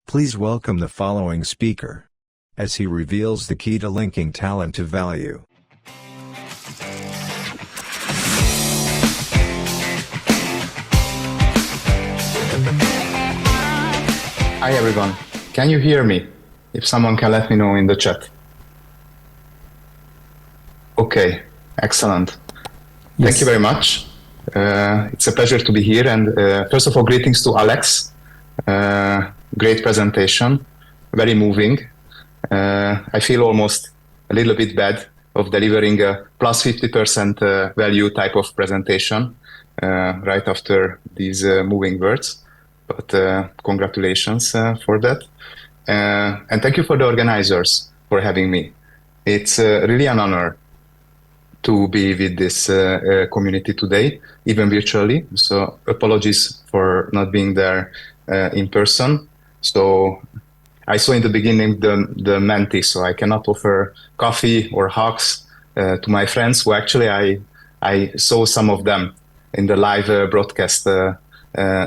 Please welcome the following speaker as he reveals the key to linking talent to value. Hi everyone, can you hear me? If someone can let me know in the chat. Okay, excellent. Yes. Thank you very much. It's a pleasure to be here, and first of all, greetings to Alex. Great presentation, very moving. I feel almost a little bit bad of delivering a plus 50% value type of presentation right after these moving words. But congratulations for that. And thank you for the organizers for having me. It's really an honor to be with this community today, even virtually. So apologies for not being there in person. So I saw in the beginning the Menti, so I cannot offer coffee or hugs to my friends who actually I saw some of them in the live broadcast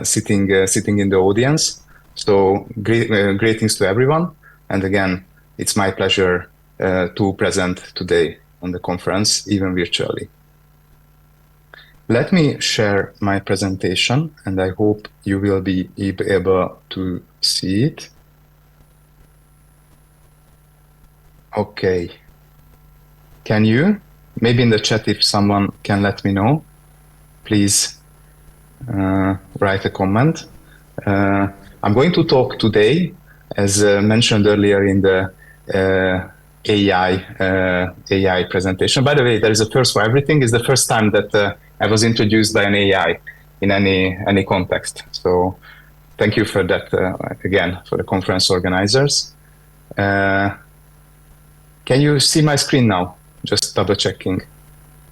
sitting in the audience. So greetings to everyone. And again, it's my pleasure to present today on the conference, even virtually. Let me share my presentation, and I hope you will be able to see it. Okay. Can you? Maybe in the chat, if someone can let me know, please write a comment. I'm going to talk today, as mentioned earlier in the AI presentation. By the way, there is a first for everything. It's the first time that I was introduced by an AI in any context. So thank you for that again for the conference organizers. Can you see my screen now? Just double checking.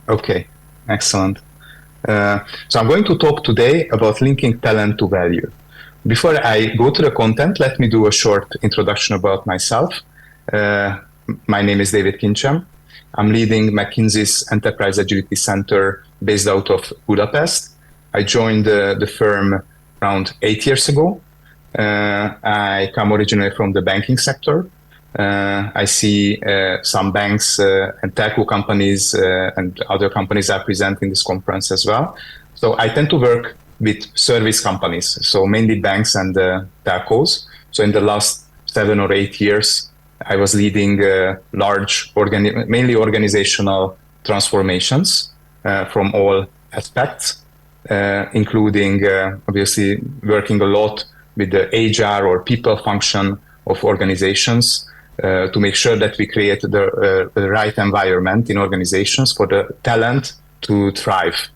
Okay, excellent. So I'm going to talk today about linking talent to value. Before I go to the content, let me do a short introduction about myself. My name is David Kincsem. I'm leading McKinsey's Enterprise Agility Center based out of Budapest. I joined the firm around 8 years ago. I come originally from the banking sector. I see some banks and telco companies and other companies are present in this conference as well. So I tend to work with service companies, so mainly banks and telcos. So in the last 7 or 8 years, I was leading large, mainly organizational transformations from all aspects, including obviously working a lot with the HR or people function of organizations to make sure that we create the right environment in organizations for the talent to thrive.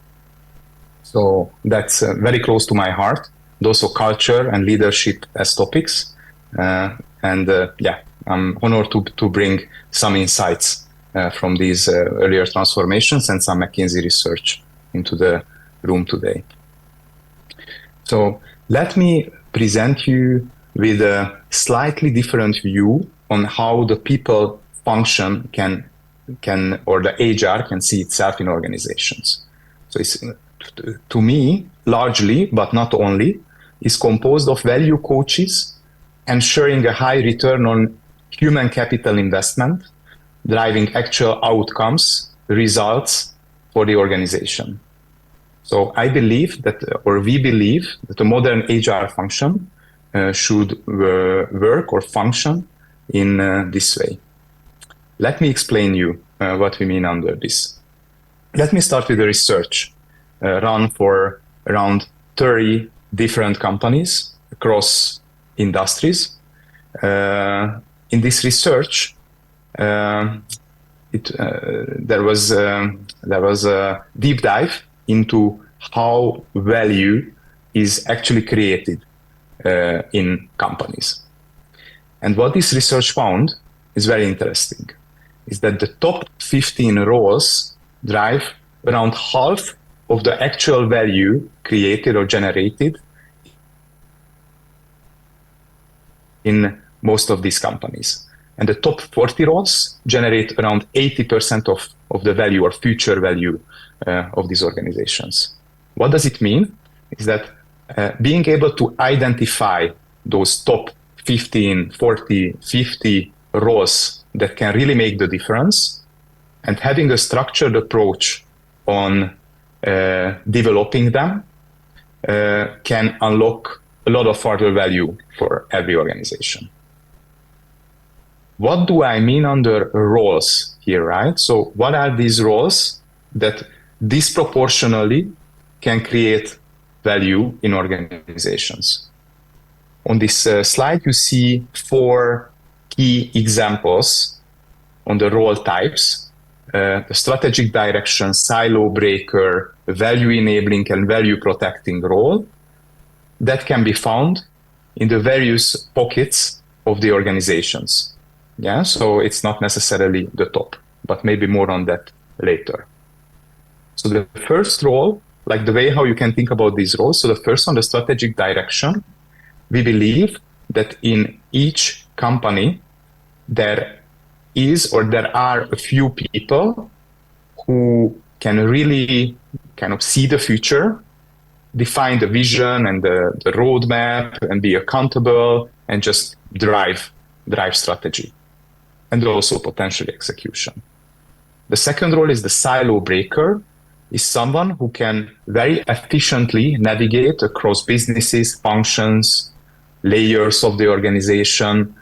So that's very close to my heart. And also culture and leadership as topics. Yeah, I'm honored to bring some insights from these earlier transformations and some McKinsey research into the room today. So let me present you with a slightly different view on how the people function can or the HR can see itself in organizations. So it's, to me, largely, but not only, is composed of value coaches ensuring a high return on human capital investment, driving actual outcomes, results for the organization. So I believe that, or we believe that a modern HR function should work or function in this way. Let me explain you what we mean under this. Let me start with the research run for around 30 different companies across industries. In this research, there was a deep dive into how value is actually created in companies. And what this research found is very interesting, is that the top 15 roles drive around half of the actual value created or generated in most of these companies. And the top 40 roles generate around 80% of the value or future value of these organizations. What does it mean? Is that being able to identify those top 15, 40, 50 roles that can really make the difference, and having a structured approach on developing them can unlock a lot of further value for every organization. What do I mean under roles here, right? So what are these roles that disproportionately can create value in organizations? On this slide, you see 4 key examples on the role types: the strategic direction, silo breaker, value enabling, and value protecting role that can be found in the various pockets of the organizations. Yeah, so it's not necessarily the top, but maybe more on that later. So the first role, like the way how you can think about these roles, so the first one, the strategic direction, we believe that in each company, there are a few people who can really kind of see the future, define the vision and the roadmap, and be accountable and just drive strategy, and also potentially execution. The second role is the silo breaker, is someone who can very efficiently navigate across businesses, functions, layers of the organization.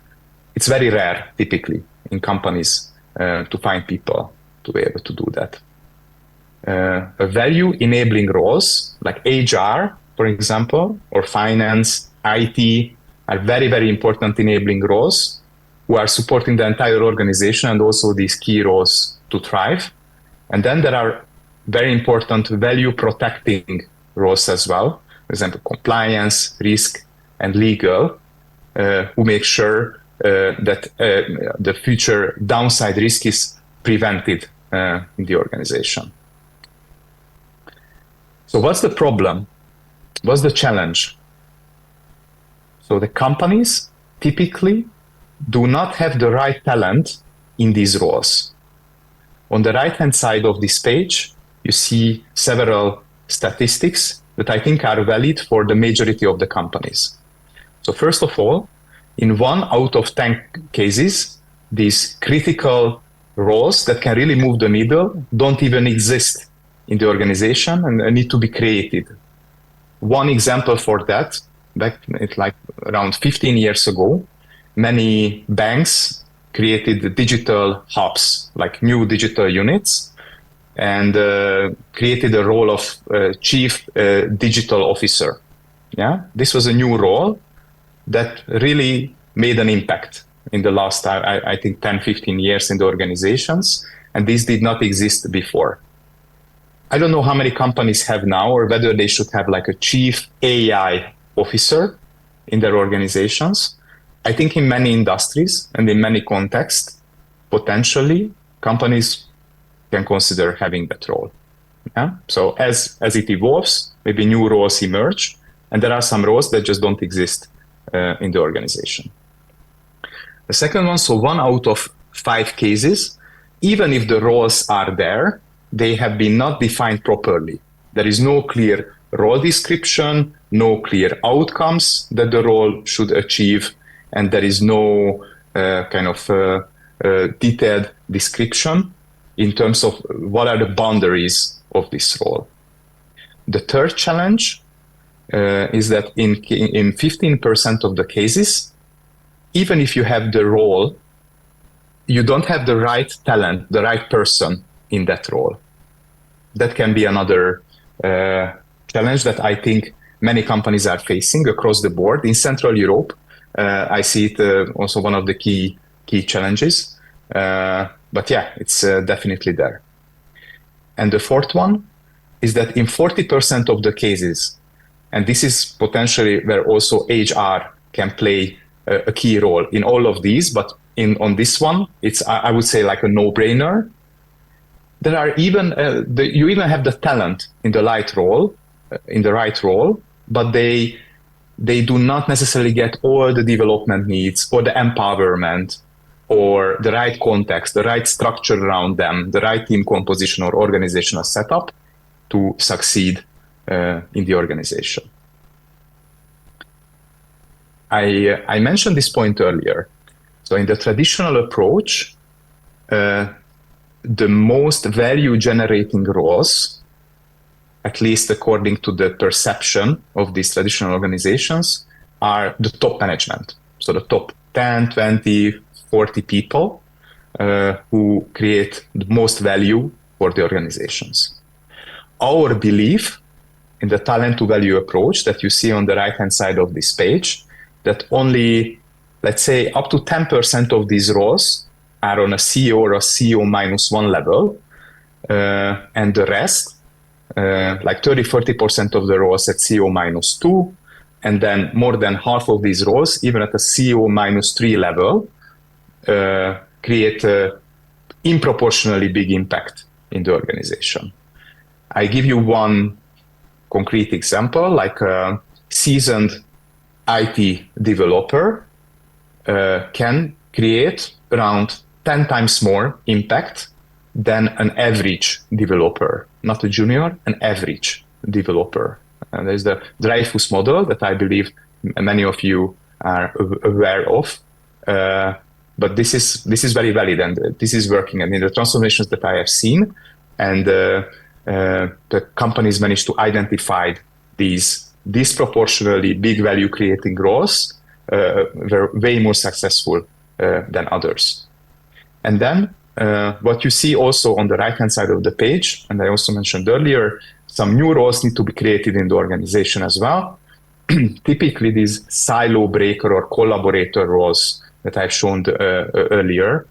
It's very rare, typically, in companies to find people to be able to do that. Value enabling roles like HR, for example, or finance, IT are very, very important enabling roles who are supporting the entire organization and also these key roles to thrive. And then there are very important value protecting roles as well, for example, compliance, risk, and legal, who make sure that the future downside risk is prevented in the organization. So what's the problem? What's the challenge? So the companies typically do not have the right talent in these roles. On the right-hand side of this page, you see several statistics that I think are valid for the majority of the companies. So first of all, in 1 out of 10 cases, these critical roles that can really move the needle don't even exist in the organization and need to be created. One example for that, back like around 15 years ago, many banks created digital hubs, like new digital units, and created a role of chief digital officer. Yeah, this was a new role that really made an impact in the last, I think, 10, 15 years in the organizations, and this did not exist before. I don't know how many companies have now, or whether they should have like a chief AI officer in their organizations. I think in many industries and in many contexts, potentially companies can consider having that role. Yeah? So as it evolves, maybe new roles emerge, and there are some roles that just don't exist in the organization. The second one, so 1 out of 5 cases, even if the roles are there, they have been not defined properly. There is no clear role description, no clear outcomes that the role should achieve, and there is no detailed description in terms of what are the boundaries of this role. The third challenge is that in 15% of the cases, even if you have the role, you don't have the right talent, the right person in that role. That can be another challenge that I think many companies are facing across the board. In Central Europe, I see it also one of the key challenges. But yeah, it's definitely there. And the fourth one is that in 40% of the cases, and this is potentially where also HR can play a key role in all of these, but on this one, it's, I would say, like a no-brainer. There are even you even have the talent in the right role, but they do not necessarily get all the development needs or the empowerment or the right context, the right structure around them, the right team composition or organizational setup to succeed in the organization. I mentioned this point earlier. So in the traditional approach, the most value-generating roles, at least according to the perception of these traditional organizations, are the top management. So the top 10, 20, 40 people who create the most value for the organizations. Our belief in the talent to value approach that you see on the right-hand side of this page, that only, let's say, up to 10% of these roles are on a CEO or a CEO -1 level, and the rest, like 30-40% of the roles at CEO -2, and then more than half of these roles, even at a CEO -3 level, create a improportionally big impact in the organization. I give you one concrete example, like a seasoned IT developer can create around 10 times more impact than an average developer, not a junior, an average developer. And there's the Dreyfus model that I believe many of you are aware of. But this is very valid, and this is working. I mean, the transformations that I have seen, and the companies managed to identify these disproportionately big value creating roles were way more successful than others. And then what you see also on the right-hand side of the page, and I also mentioned earlier, some new roles need to be created in the organization as well. Typically, these silo breaker or collaborator roles that I've shown earlier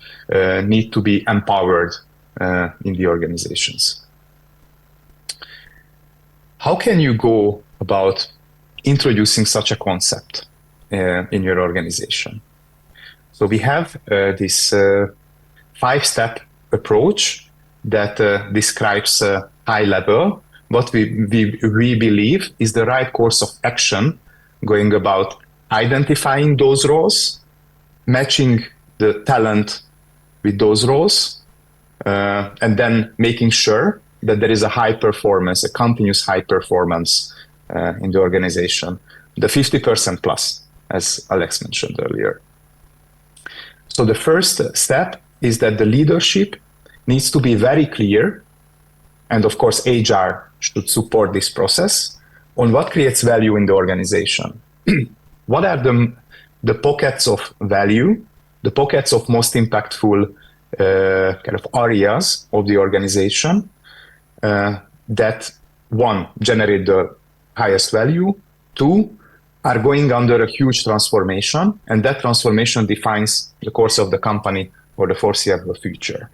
need to be empowered in the organizations. How can you go about introducing such a concept in your organization? So we have this 5-step approach that describes high level what we believe is the right course of action going about identifying those roles, matching the talent with those roles, and then making sure that there is a high performance, a continuous high performance in the organization, the 50% plus, as Alex mentioned earlier. So the first step is that the leadership needs to be very clear, and of course HR should support this process, on what creates value in the organization. What are the pockets of value, the pockets of most impactful kind of areas of the organization that, one, generate the highest value, two, are going under a huge transformation, and that transformation defines the course of the company for the foreseeable future.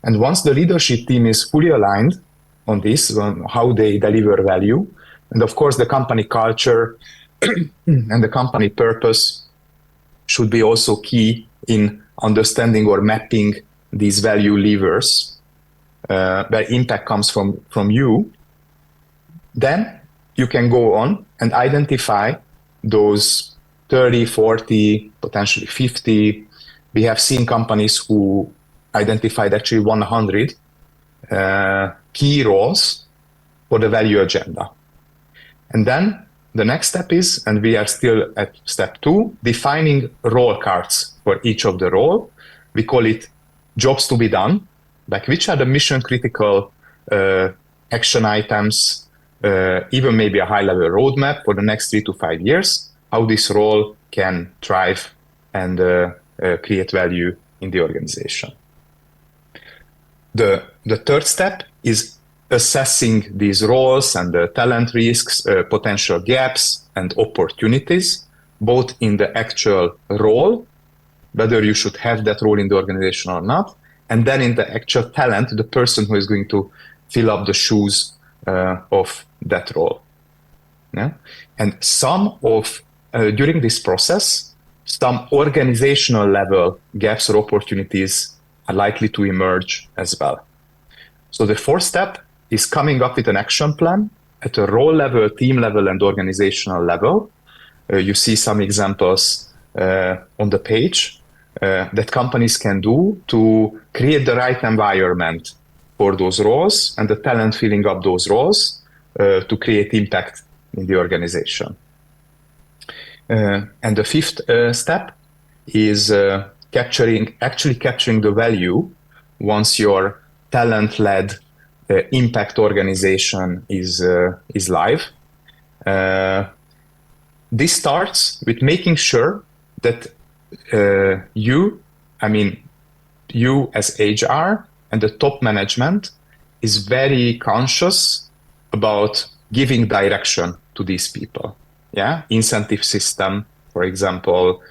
And once the leadership team is fully aligned on this, on how they deliver value, and of course the company culture and the company purpose should be also key in understanding or mapping these value levers where impact comes from you, then you can go on and identify those 30, 40, potentially 50. We have seen companies who identified actually 100 key roles for the value agenda. And then the next step is, and we are still at step 2, defining role cards for each of the role. We call it jobs to be done, like which are the mission critical action items, even maybe a high level roadmap for the next 3 to 5 years, how this role can thrive and create value in the organization. The third step is assessing these roles and the talent risks, potential gaps and opportunities, both in the actual role, whether you should have that role in the organization or not, and then in the actual talent, the person who is going to fill up the shoes of that role. Yeah? And during this process, some organizational level gaps or opportunities are likely to emerge as well. So the fourth step is coming up with an action plan at a role level, team level, and organizational level. You see some examples on the page that companies can do to create the right environment for those roles and the talent filling up those roles to create impact in the organization. And the fifth step is actually capturing the value once your talent-led impact organization is live. This starts with making sure that you as HR and the top management is very conscious about giving direction to these people. Yeah, incentive system, for example,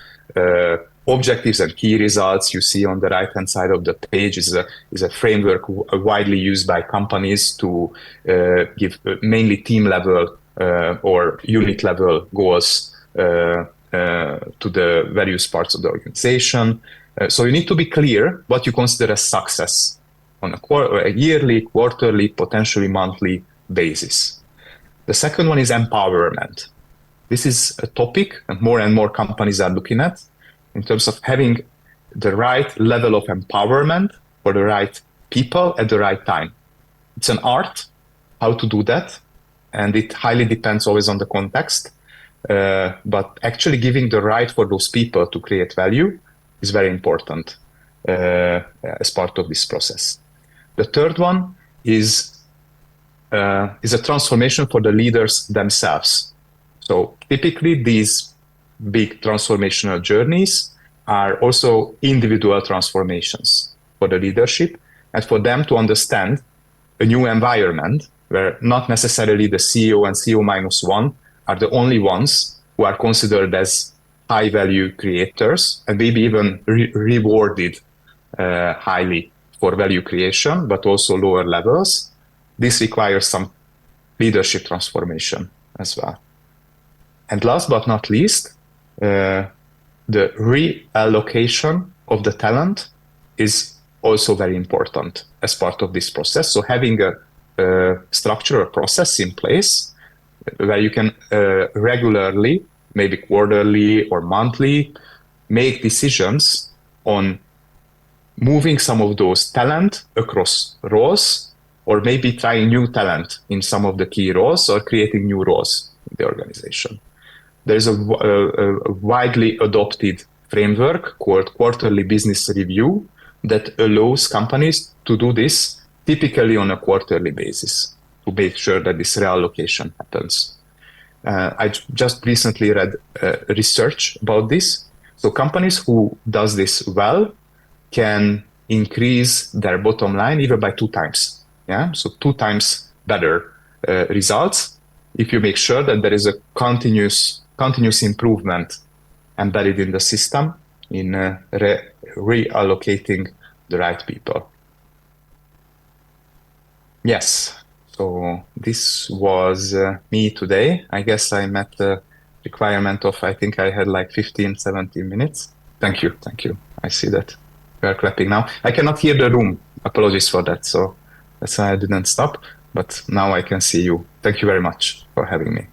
objectives and key results you see on the right-hand side of the page is a framework widely used by companies to give mainly team level or unit level goals to the various parts of the organization. So you need to be clear what you consider as success on a yearly, quarterly, potentially monthly basis. The second one is empowerment. This is a topic that more and more companies are looking at in terms of having the right level of empowerment for the right people at the right time. It's an art how to do that, and it highly depends always on the context. But actually giving the right for those people to create value is very important as part of this process. The third one is a transformation for the leaders themselves. So typically these big transformational journeys are also individual transformations for the leadership and for them to understand a new environment where not necessarily the CEO and CEO -1 are the only ones who are considered as high value creators and maybe even rewarded highly for value creation, but also lower levels. This requires some leadership transformation as well. And last but not least, the reallocation of the talent is also very important as part of this process. So having a structure or process in place where you can regularly, maybe quarterly or monthly, make decisions on moving some of those talent across roles, or maybe trying new talent in some of the key roles or creating new roles in the organization. There's a widely adopted framework called quarterly business review that allows companies to do this typically on a quarterly basis to make sure that this reallocation happens. I just recently read research about this. So companies who does this well can increase their bottom line even by 2 times. Yeah, so 2 times better results if you make sure that there is a continuous improvement embedded in the system in reallocating the right people. Yes, so this was me today. I guess I met the requirement of, I think I had like 15, 17 minutes. Thank you. I see that we are clapping now. I cannot hear the room. Apologies for that. So that's why I didn't stop, but now I can see you. Thank you very much for having me.